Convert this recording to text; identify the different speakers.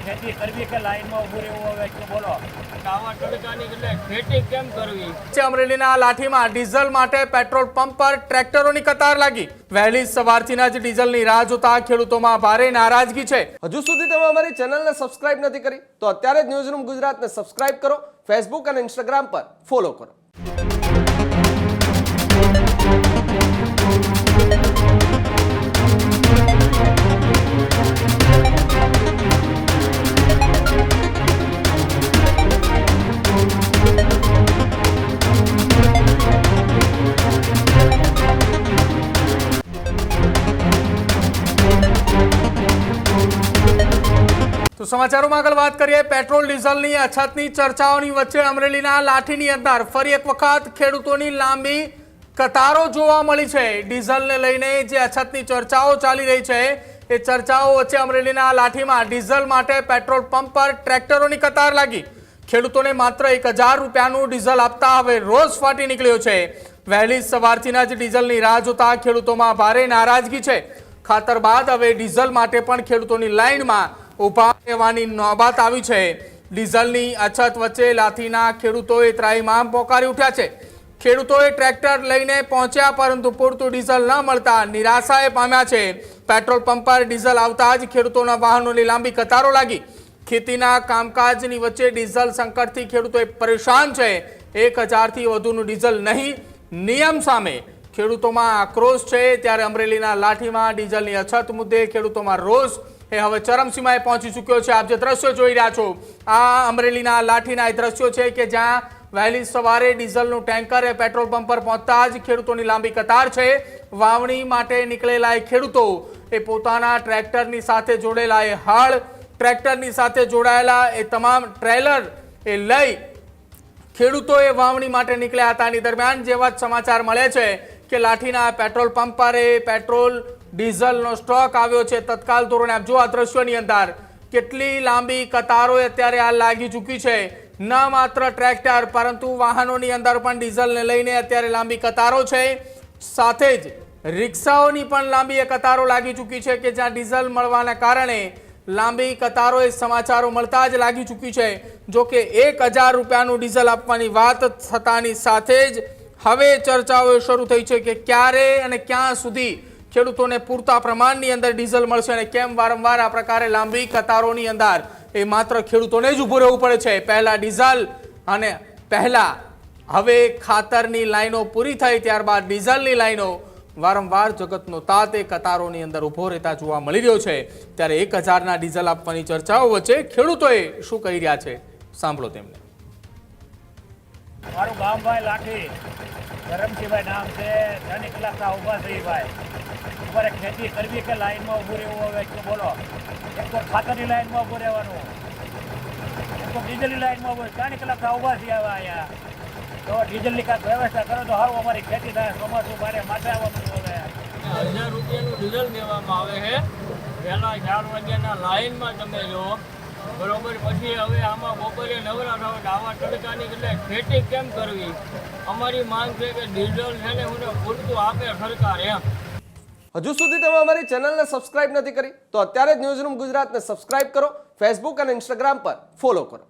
Speaker 1: ખેતી કરવી કે લાઈનમાં ઊભું રહેવું હવે એટલું બોલો.
Speaker 2: આવા તડકાની એટલે ખેતી કેમ કરવી?
Speaker 3: અમરેલીના લાઠીમાં ડીઝલ માટે પેટ્રોલ પંપ પર ટ્રેક્ટરોની કતાર લાગી. વહેલી સવારથી જ ડીઝલની રાહ જોતા ખેડૂતોમાં ભારે નારાજગી છે.
Speaker 4: હજુ સુધી તમે અમારી ચેનલને સબસ્ક્રાઇબ નથી કરી તો અત્યારે જ ન્યૂઝરૂમ ગુજરાતને સબસ્ક્રાઇબ કરો, ફેસબુક અને ઇન્સ્ટાગ્રામ પર ફોલો કરો.
Speaker 3: તો સમાચારોમાં આગળ વાત કરીએ. પેટ્રોલ ડીઝલની અછતની ચર્ચાઓની વચ્ચે અમરેલીના લાઠીની અંદર ફરી એક વખત ખેડૂતોની લાંબી કતારો જોવા મળી છે. ડીઝલને લઈને જે અછતની ચર્ચાઓ ચાલી રહી છે એ ચર્ચાઓ વચ્ચે અમરેલીના લાઠીમાં ડીઝલ માટે પેટ્રોલ પંપ પર ટ્રેક્ટરોની કતાર લાગી. ખેડૂતોને માત્ર 1000 રૂપિયાનું ડીઝલ આપતા હવે રોષ ફાટી નીકળ્યો છે. વહેલી સવારથી જ ડીઝલની રાહ જોતા ખેડૂતોમાં ભારે નારાજગી છે. ખાતર બાદ હવે ડીઝલ માટે પણ ખેડૂતોની લાઇનમાં ઉભા રહેવાની નોબત આવી છે. ડીઝલની અછત વચ્ચે લાઠીના ખેડૂતોએ ત્રાહિમામ પોકારી ઉઠ્યા છે. ખેડૂતોએ ટ્રેક્ટર લઈને પહોંચ્યા પરંતુ પૂરતું ડીઝલ ન મળતા નિરાશાએ પામ્યા છે. પેટ્રોલ પંપ પર ડીઝલ આવતા જ ખેડૂતોના વાહનોની લાંબી કતારો લાગી. ખેતીના કામકાજની વચ્ચે ડીઝલ સંકટથી ખેડૂતો પરેશાન છે. 1000થી વધુનું ડીઝલ નહીં, નિયમ સામે ખેડૂતોમાં આક્રોશ છે. ત્યારે અમરેલીના લાઠીમાં ડીઝલની અછત મુદ્દે ખેડૂતોમાં રોષ એ હવે ચરમસીમાએ પહોંચી ચૂક્યો છે. આપ જે દ્રશ્યો જોઈ રહ્યા છો આ અમરેલીના લાઠીના એ દ્રશ્યો છે કે જ્યાં વહેલી સવારે ડીઝલનું ટેન્કર એ પેટ્રોલ પંપ પર પહોંચતા જ ખેડૂતોની લાંબી કતાર છે. વાવણી માટે નીકળેલા એ ખેડૂતો એ પોતાના ટ્રેક્ટરની સાથે જોડેલા એ હળ, ટ્રેક્ટરની સાથે જોડાયેલા એ તમામ ટ્રેલર એ લઈ ખેડૂતોએ વાવણી માટે નીકળ્યા હતા. દરમિયાન જેવા જ સમાચાર મળે છે કે લાઠીના પેટ્રોલ પંપ પર પેટ્રોલ ડીઝલનો સ્ટોક આવ્યો છે. તત્કાલ ધોરણે આપ જો આ દ્રશ્યોની અંદર કેટલી લાંબી કતારો અત્યારે હાલ લાગી ચૂકી છે. ન માત્ર ટ્રેક્ટર પરંતુ વાહનોની અંદર પણ ડીઝલને લઈને અત્યારે લાંબી કતારો છે. સાથે જ રિક્ષાઓની પણ લાંબી કતારો લાગી ચૂકી છે કે જ્યાં ડીઝલ મળવાના કારણે લાંબી કતારો એ સમાચારો મળતા જ લાગી ચૂકી છે. જો કે 1000 રૂપિયાનું ડીઝલ આપવાની વાત થતાની સાથે જ હવે ચર્ચાઓ શરૂ થઈ છે કે ક્યારે અને ક્યાં સુધી ખેડૂતોને પૂરતા પ્રમાણની અંદર ડીઝલ મળશે અને કેમ વારંવાર આ પ્રકારે લાંબી કતારોની અંદર એ માત્ર ખેડૂતોને જ ઊભું રહેવું પડે છે. પહેલા ડીઝલ અને પહેલા હવે ખાતરની લાઈનો પૂરી થઈ ત્યારબાદ ડીઝલની લાઈનો વારંવાર જગતનો તાત એ કતારોની અંદર ઊભો રહેતા જોવા મળી રહ્યો છે. ત્યારે 1000ના ડીઝલ આપવાની ચર્ચાઓ વચ્ચે ખેડૂતોએ શું કહી રહ્યા છે સાંભળો તેમને.
Speaker 1: મારું ગામ ભાઈ લાઠી, ધરમસિંહભાઈ નામ છે. 3 કલાકના ઊભા થઈ ભાઈ. તમારે ખેતી કરવી કે લાઈનમાં ઊભું રહેવું હવે એટલું બોલો. એક તો ખાતરની લાઈનમાં ઊભું રહેવાનું, એક તો ડીઝલની લાઈનમાં ઊભું. 3 કલાકના ઊભા થઈ આવ્યા અહીંયા. તો ડીઝલની કાંઈક વ્યવસ્થા કરો તો સારું અમારી ખેતી થાય. ચોમાસું મારે માથે આવવાનું હવે
Speaker 2: 1000 રૂપિયાનું ડીઝલ દેવામાં આવે છે. પહેલાં 4 વાગ્યાના લાઈનમાં તમે જો બરોબર. પછી હવે આમાં બપોરે નવરા થાવ આવા તડકાની એટલે ખેતી કેમ કરવી? અમારી માંગ છે કે ડીઝલ છે ને મને પૂરતું આપે સરકાર એમ.
Speaker 4: હજુ સુધી તમે અમારી ચેનલને સબસ્ક્રાઇબ નથી કરી તો અત્યારે જ ન્યૂઝરૂમ ગુજરાતને સબસ્ક્રાઇબ કરો, ફેસબુક અને ઇન્સ્ટાગ્રામ પર ફોલો કરો.